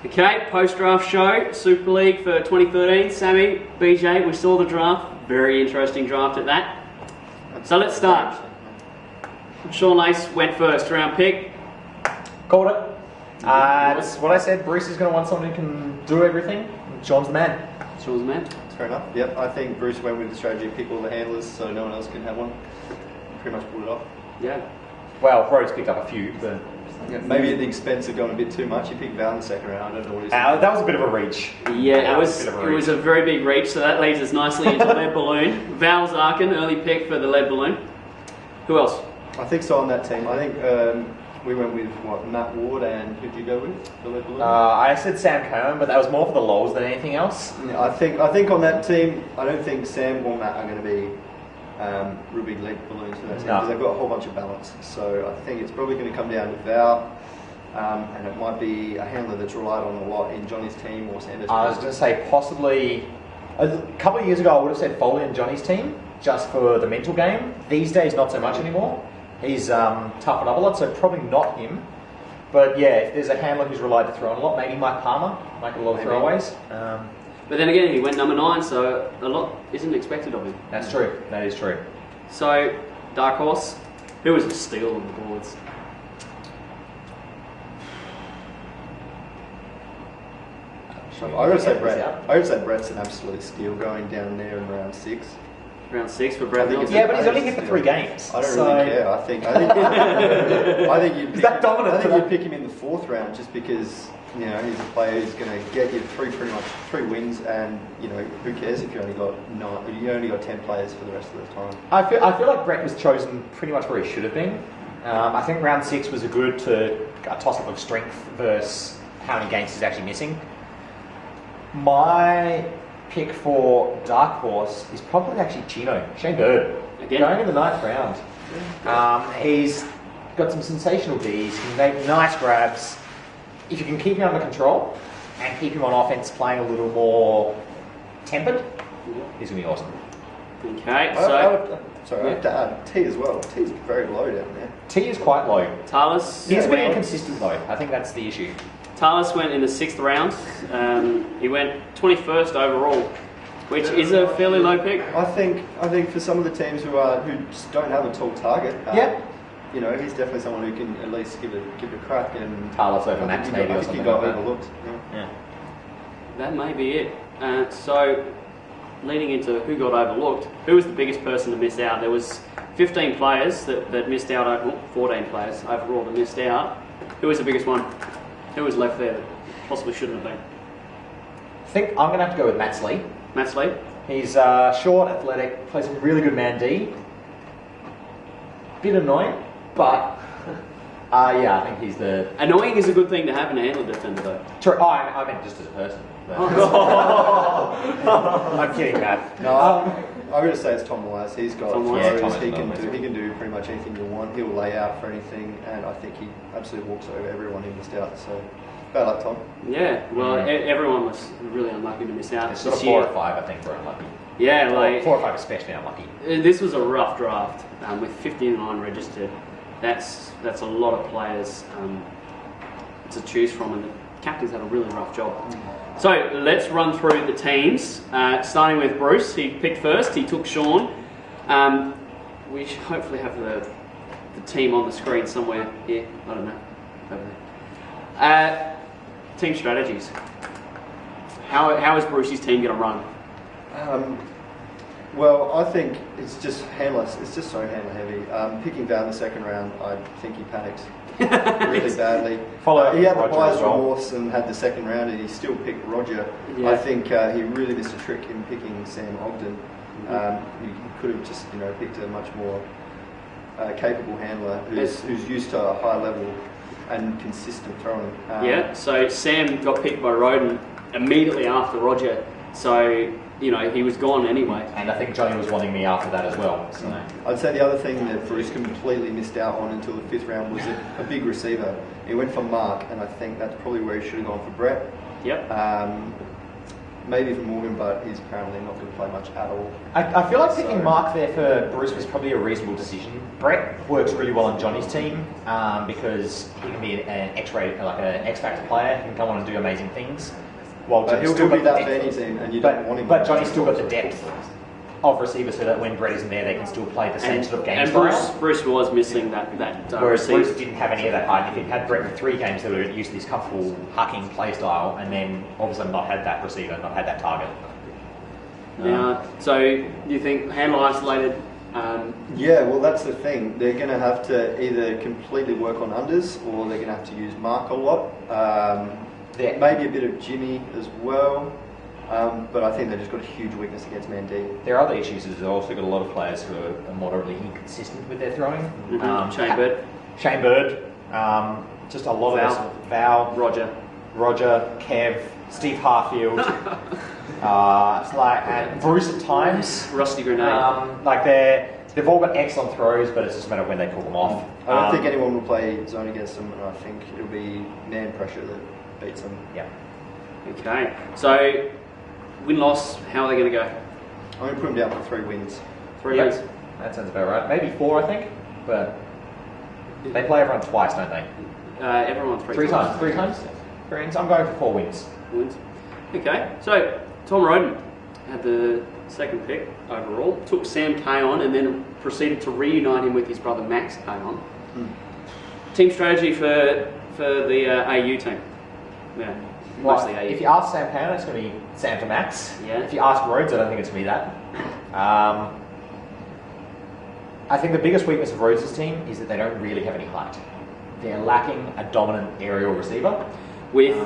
Okay, post-draft show, Super League for 2013. Sammy, BJ, we saw the draft. Very interesting draft at that. So let's start. Sean Lace went first round pick. Called it. It's what I said. Bruce is going to want someone who can do everything. Sean's the man. Sean's the man. That's fair enough. Yep, I think Bruce went with the strategy to pick all the handlers so no one else can have one. Pretty much pulled it off. Yeah. Well, Rhodes picked up a few, but yeah, maybe at the expense of going a bit too much. He picked Val in the second round. I don't know what he's that was a bit of a reach. Yeah, it was a very big reach, so that leads us nicely into lead balloon. Val Zarkin, early pick for the lead balloon. Who else? I think so on that team. I think we went with Matt Ward, and who did you go with for lead balloon? I said Sam Cohen, but that was more for the lols than anything else. Yeah, I think on that team, I don't think Sam or Matt are going to be real big lead balloons for that team because they've got a whole bunch of balance. So I think it's probably going to come down to Val, and it might be a handler that's relied on a lot in Johnny's team or Sanders. I was going to say possibly a couple of years ago I would have said Foley and Johnny's team just for the mental game. These days not so much anymore. He's toughened up a lot, so probably not him. But yeah, if there's a handler who's relied to throw in a lot, maybe Mike Palmer, make a lot of throwaways. But then again, he went number 9, so a lot isn't expected of him. That's true. That is true. So, Dark Horse, who was a steal on the boards? I would say Brett. I would say Brett's an absolute steal going down there in round 6. Round 6 for Brett Mills. Yeah, but he's only here for 3 games. I don't really care. I think you'd is that dominant? I think you'd pick him in the 4th round just because he's a player who's going to get you pretty much 3 wins, and who cares if you only got 10 players for the rest of the time. I feel like Brett was chosen pretty much where he should have been. I think round 6 was a toss-up of strength versus how many games he's actually missing. My pick for Dark Horse is probably actually Chino, Shane Bird. Again? Going in the 9th round. He's got some sensational Ds, can make nice grabs. If you can keep him under control and keep him on offense playing a little more tempered, he's going to be awesome. Okay, I have to add T as well. T's very low down there. T is quite low. Tallis. He's a bit inconsistent though. I think that's the issue. Tallis went in the 6th round. He went 21st overall, which is a fairly low pick. I think for some of the teams who just don't have a tall target, he's definitely someone who can at least give it a crack. And Tallis over Max maybe or something. He got overlooked. Yeah. That may be it. So, leading into who got overlooked, who was the biggest person to miss out? There was 15 players that missed out. 14 players overall that missed out. Who was the biggest one? Who was left there that possibly shouldn't have been? I think I'm going to have to go with Matt Slee. Matt Slee? He's short, athletic, plays a really good man D. Bit annoying, but I think he's the... Annoying is a good thing to have in a handler defender though. True. I meant just as a person. I'm kidding, Matt. No, I'm going to say it's Tom Wise. He's got throws. He can do pretty much anything you want. He'll lay out for anything, and I think he absolutely walks over everyone who missed out. So, bad luck, Tom. Yeah, well, everyone was really unlucky to miss out. It's sort of 4 or 5, I think, were unlucky. Yeah, 4 or 5 especially unlucky. This was a rough draft with 59 registered. That's a lot of players to choose from, and the captains had a really rough job. So let's run through the teams, starting with Bruce. He picked first. He took Sean. We should hopefully have the team on the screen somewhere here. I don't know. Over there. Team strategies. How is Bruce's team going to run? Well, I think it's just handless. It's just so handler heavy. Picking Val in the 2nd round, I think he panicked really badly. He had the buyer's remorse and had the 2nd round, and he still picked Roger. Yeah. I think he really missed a trick in picking Sam Ogden. He could have just picked a much more capable handler who's used to a high level and consistent throwing. So Sam got picked by Roden immediately after Roger. So he was gone anyway. And I think Johnny was wanting me after that as well. So. I'd say the other thing that Bruce completely missed out on until the 5th round was a big receiver. He went for Mark, and I think that's probably where he should have gone for Brett. Yep. maybe for Morgan, but he's apparently not going to play much at all. I feel like picking Mark there for Bruce was probably a reasonable decision. Brett works really well on Johnny's team because he can be an X-rated, like an X-factor player. He can come on and do amazing things. While he'll still be that for any team, and you don't want him. But Johnny's still got the depth of receiver, so that when Brett isn't there, they can still play the same sort of game style. And Bruce was missing that whereas Bruce didn't have any of that height. If he'd had Brett for 3 games, they would have used this comfortable hucking play style, and then all of a sudden not had that receiver, not had that target. So you think handle isolated? Yeah, well that's the thing. They're going to have to either completely work on unders, or they're going to have to use Mark a lot. Maybe a bit of Jimmy as well. But I think they've just got a huge weakness against man D. Their other issues is they've also got a lot of players who are moderately inconsistent with their throwing. Shane Bird. Just a lot of Val. Roger. Kev. Steve Harfield. And Bruce at times. Rusty Grenade. They've all got excellent throws, but it's just a matter of when they pull them off. I don't think anyone will play zone against them, and I think it'll be man pressure that beats them. Yeah. Okay. So win-loss, how are they going to go? I'm going to put them down for 3 wins. 3 wins? That sounds about right. Maybe 4, I think. But they play everyone twice, don't they? Everyone 3 times. 3 times? 3 wins. I'm going for 4 wins. Okay. So Tom Roden had the second pick overall. Took Sam Kay on and then proceeded to reunite him with his brother Max Kay on. Team strategy for the AU team. Yeah. Well, if you ask Sam Kay, it's going to be Sam to Max. Yeah. If you ask Rhodes, I don't think it's going to be that. I think the biggest weakness of Rhodes' team is that they don't really have any height. They're lacking a dominant aerial receiver. With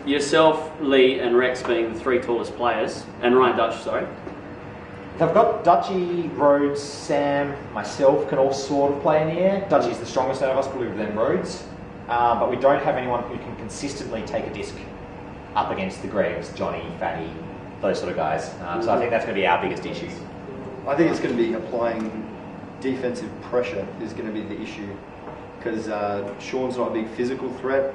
yourself, Lee, and Rex being the 3 tallest players, and Ryan Dutch, sorry. They've got Dutchy, Rhodes, Sam, myself can all sort of play in the air. Dutchy's the strongest out of us, probably than Rhodes. But we don't have anyone who can consistently take a disc up against the Gregs, Johnny, Fatty, those sort of guys. So I think that's going to be our biggest issue. I think it's going to be applying defensive pressure is going to be the issue. Because Sean's not a big physical threat.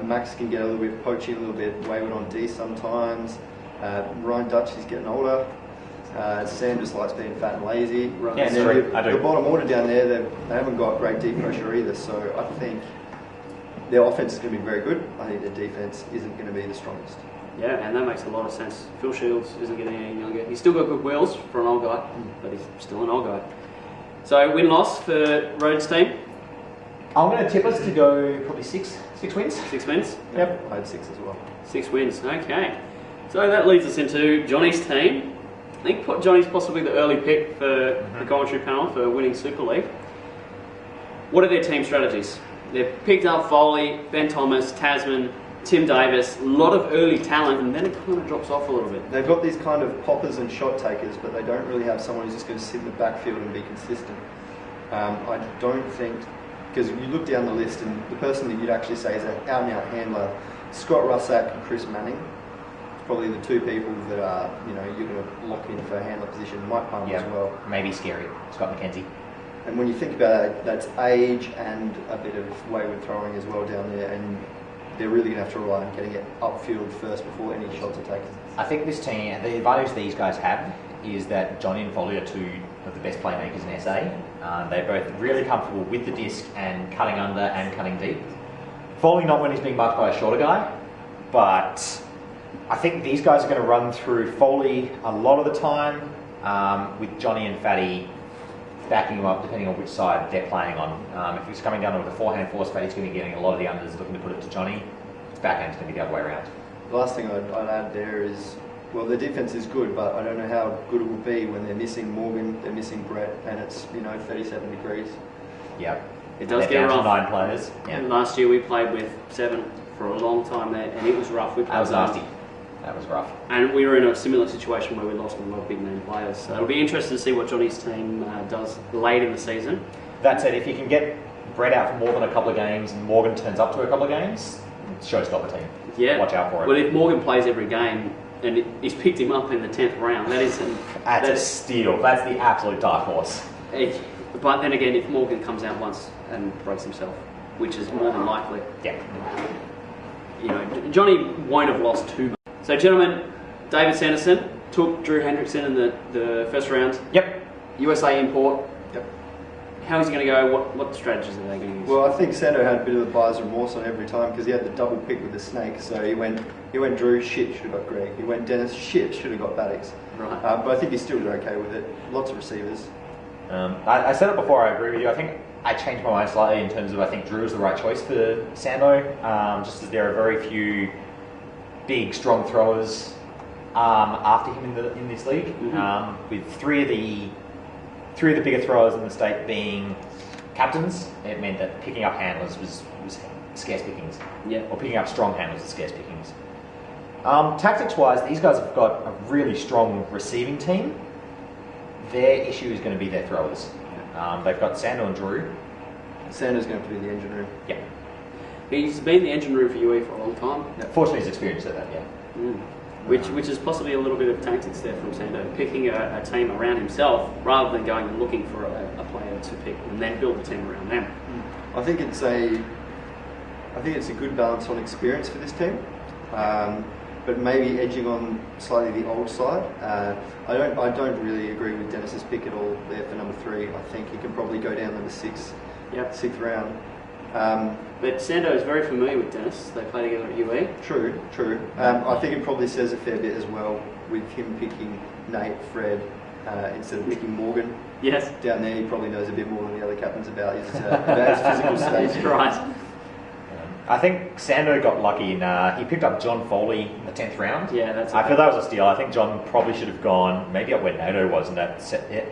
Max can get a little bit poachy, a little bit wayward on D sometimes. Ryan Dutch is getting older. Sam just likes being fat and lazy. Right. Yeah, and the bottom order down there, they haven't got great deep pressure either. So I think their offense is going to be very good. I think their defense isn't going to be the strongest. Yeah, and that makes a lot of sense. Phil Shields isn't getting any younger. He's still got good wheels for an old guy, but he's still an old guy. So win-loss for Rhodes' team? I'm going to tip us to go probably 6 wins. 6 wins? Yep, I had 6 as well. 6 wins, okay. So that leads us into Johnny's team. I think Johnny's possibly the early pick for the commentary panel for winning Super League. What are their team strategies? They've picked up Foley, Ben Thomas, Tasman, Tim Davis, a lot of early talent, and then it kind of drops off a little bit. They've got these kind of poppers and shot takers, but they don't really have someone who's just going to sit in the backfield and be consistent. I don't think, because you look down the list, and the person that you'd actually say is an out-and-out handler, Scott Russack and Chris Manning, probably the 2 people that are, you're going to lock in for a handler position. Mike Palmer as well. Maybe Scary, Scott McKenzie. And when you think about it, that's age and a bit of wayward throwing as well down there, and they're really going to have to rely on getting it upfield first before any shots are taken. I think this team, the advantage these guys have is that Johnny and Foley are 2 of the best playmakers in SA. They're both really comfortable with the disc and cutting under and cutting deep. Foley not when he's being marked by a shorter guy, but I think these guys are going to run through Foley a lot of the time, with Johnny and Fatty backing him up depending on which side they're playing on. If he's coming down with a forehand force, Fatty's going to be getting a lot of the unders, looking to put it to Johnny. His backhand's going to be the other way around. The last thing I'd add there is, well, the defense is good, but I don't know how good it will be when they're missing Morgan, they're missing Brett, and it's 37 degrees. Yep. It does get down rough. to 9 players. Yeah. And last year we played with 7 for a long time there, and it was rough. That was nasty. That was rough. And we were in a similar situation where we lost a lot of big name players. So it'll be interesting to see what Johnny's team does late in the season. That said, if you can get Brett out for more than a couple of games and Morgan turns up to a couple of games, showstopper team. Yeah. Watch out for it. Well, if Morgan plays every game and he's picked him up in the 10th round, that's a steal. That's the absolute dark horse. But then again, if Morgan comes out once and breaks himself, which is more than likely, yeah, Johnny won't have lost too much. So, gentlemen, David Sanderson took Drew Hendrickson in the first round. Yep. USA import. Yep. How is he going to go? What strategies are they going to use? Well, I think Sando had a bit of a buyer's remorse on every time because he had the double pick with the snake. So he went Drew, shit, should have got Greg. He went Dennis, shit, should have got Battix. Right. But I think he still did okay with it. Lots of receivers. I said it before, I agree with you. I think I changed my mind slightly in terms of I think Drew is the right choice for Sando, just as there are very few big, strong throwers after him in this league, with three of the bigger throwers in the state being captains. It meant that picking up handlers was scarce pickings. Yeah. Or picking up strong handlers was scarce pickings. Tactics-wise, these guys have got a really strong receiving team. Their issue is going to be their throwers. They've got Sando and Drew. Sando's going to be the engine room. Yeah. He's been the engine room for UE for a long time. Yeah. Fortunately, he's experienced at that, yeah. Which is possibly a little bit of tactics there from Sando, picking a team around himself rather than going and looking for a player to pick and then build a team around them. I think it's a good balance on experience for this team, but maybe edging on slightly the old side. I don't really agree with Dennis's pick at all there for number 3. I think he can probably go down number 6, 6th round. But Sando is very familiar with Dennis. They play together at UE. True. I think it probably says a fair bit as well with him picking Nate, Fred, instead of picking Morgan. Yes. Down there, he probably knows a bit more than the other captains about his physical state. Right. I think Sando got lucky in he picked up John Foley in the 10th round. Yeah, that's. I feel that was a steal. I think John probably should have gone maybe up where Nato was in that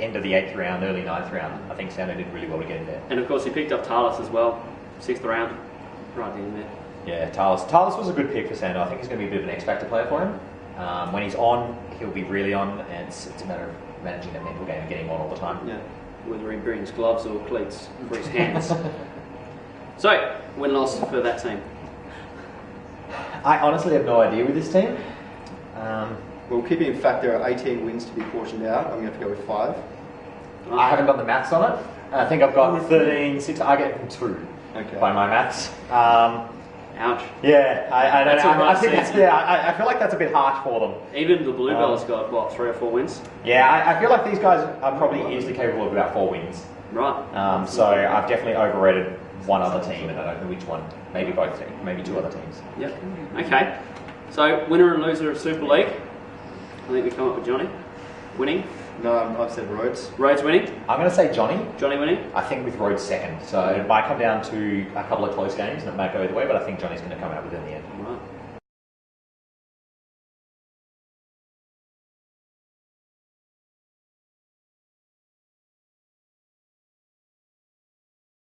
end of the 8th round, early 9th round. I think Sando did really well to get in there. And of course, he picked up Talis as well, 6th round, right in there. Yeah, Talis was a good pick for Sando. I think he's going to be a bit of an X-factor player for him. When he's on, he'll be really on, and it's a matter of managing that mental game and getting him on all the time. Yeah, whether he brings gloves or cleats for his hands. So, win-loss for that team? I honestly have no idea with this team. Well, keeping in fact there are 18 wins to be portioned out, I'm going to have to go with 5. I haven't done the maths on it. I think I've got 13, 6. I get 2 by my maths. Ouch. Yeah, I don't know. I think season. I feel like that's a bit harsh for them. Even the Bluebells got, what, 3 or 4 wins? Yeah, I feel like these guys are probably easily capable of about 4 wins. Right. So I've definitely overrated one other team, and I don't know which one. Maybe both teams, maybe 2 other teams. Yep. Okay. So, winner and loser of Super League. I think we come up with Johnny winning. No, I've said Rhodes. Rhodes winning. I'm going to say Johnny. Johnny winning. I think with Rhodes second. So it might come down to a couple of close games, and it might go either way, but I think Johnny's going to come out with it in the end. Right.